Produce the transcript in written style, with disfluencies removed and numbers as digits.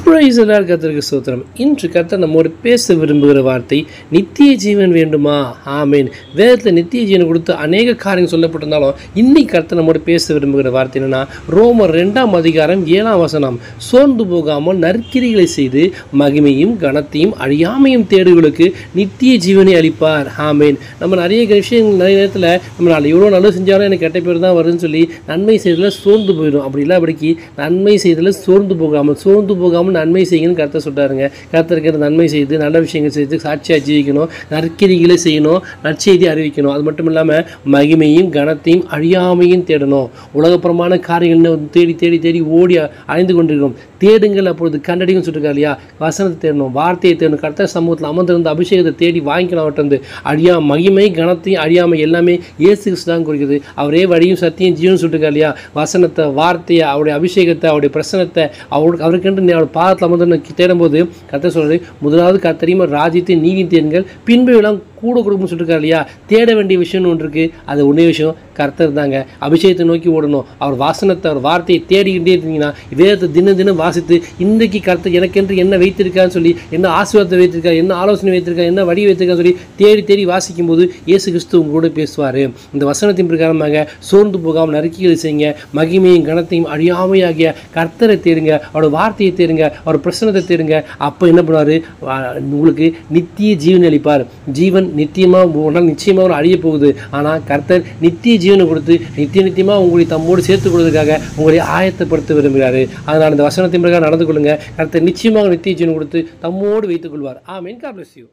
Praise the Lord. கர்த்தருக்கு ஸ்தோத்திரம். இன்று கர்த்தர் நம்மோடு பேச விரும்புகிற வார்த்தை நித்திய ஜீவன் வேண்டுமா? ஆமீன். வேதத்தில் நித்திய ஜீவன் கொடுத்து அநேக காரியங்கள் சொல்லப்பட்டிருந்தாலும் இன்னைக்கு கர்த்தர் நம்மோடு பேச விரும்புகிற வார்த்தை என்னன்னா, ரோமர் 2:7 சோர்ந்து போகாமல் நற்கிரிகளை செய்து மகிமையும் கனத்தையும் அழியாமையும் தேடுகளுக்கு நித்திய ஜீவனை அளிப்பார். ஆமீன். நம்ம நிறைய விஷயங்கள் நிறைய நேரத்தில் நம்ம எவ்வளோ நல்லது செஞ்சாலும் எனக்கு கெட்ட பேர் தான் வருதுன்னு சொல்லி நன்மை செய்ததில் சோர்ந்து போயிடும். அப்படி இல்லை, அப்படிக்கு நன்மை செய்ததில் சோர்ந்து போகாமல் நன்மை செய்யணும்னு கர்த்தர் சொல்கிறாருங்க. கர்த்தருக்கு நன்மை செய்து நல்ல விஷயங்கள் செய்து சாட்சியாக ஜீவிக்கணும், நற்கிரிகளை செய்யணும், நற்செய்தி அறிவிக்கணும். அது மட்டும் இல்லாமல் மகிமையும் கனத்தையும் அழியாமையும் தேடணும். உலகப்புறமான காரியங்கள் தேடி தேடி தேடி ஓடி அழிந்து கொண்டிருக்கிறோம். தேடுங்கள் அப்பொழுது கண்டடியும் சொல்லிருக்காரு இல்லையா? வசனத்தை தேடணும், வார்த்தையை தேடணும், கர்த்தர் சமூகத்தில் அமர்ந்திருந்த அபிஷேகத்தை தேடி வாங்கிக்கணும். அவர்கிட்ட மகிமை கனத்தையும் அழியாமை எல்லாமே இயேசு கிறிஸ்து தான் குறிக்குது. அவரே வழியும் சத்தியம் ஜீவன் சொல்லிருக்காரு இல்லையா? வசனத்தை, வார்த்தையை, அவருடைய அபிஷேகத்தை, அவருடைய பிரசனத்தை அவருக்கென்று அவர் பாதத்தில் அமர்ந்து தேடும்போது கர்த்தர் சொல்றது, முதலாவது கர்த்தரையும் ராஜ்யத்தை நீதி தேடுங்கள், பின்பு எல்லாம் கூட கொடுக்குன்னு சொல்லிருக்காரு இல்லையா? தேட வேண்டிய விஷயம்னு ஒன்று இருக்குது. அது ஒன்றே விஷயம், கர்த்தர் தாங்க. அபிஷேகத்தை நோக்கி ஓடணும். அவர் வாசனத்தை, அவர் வார்த்தையை தேடிக்கிட்டே இருந்தீங்கன்னா, வேதத்தை தினம் தினம் வாசித்து இன்றைக்கு கர்த்தர் எனக்கென்று என்ன வைத்திருக்கான்னு சொல்லி, என்ன ஆசீர்வாதத்தை வைத்திருக்காரு, என்ன ஆலோசனை வைத்திருக்காரு, என்ன வழி வைத்திருக்கான்னு சொல்லி தேடி தேடி வாசிக்கும் போது இயேசு கிறிஸ்து உங்க கூட பேசுவார். இந்த வசனத்தின் பிரகாரமாக சோர்ந்து போகாமல் நறுக்கிகளை செய்யுங்க, மகிமையும் கனத்தையும் அழியாமையாகிய கர்த்தரை தேடுங்க, அவரோட வார்த்தையை தேடுங்க, அவர் பிரசனத்தை தேடுங்க. அப்போ என்ன பண்ணுவார்? உங்களுக்கு நித்திய ஜீவன் அளிப்பார். ஜீவன் நிச்சயமாக ஒரு அழிய போகுது. ஆனால் கர்த்தர் நித்திய ஜீவனை கொடுத்து நித்தியமாக உங்களை தம்மோடு சேர்த்துக் கொள்வதற்காக உங்களை ஆயத்தப்படுத்த விரும்புகிறாரு. அதனால் இந்த வசனத்தின் பிரகாரம் நடந்து கொள்ளுங்க. கர்த்தர் நிச்சயமாக நித்திய ஜீவன் கொடுத்து தம்மோடு வைத்துக் கொள்வார். ஆமென். God bless you.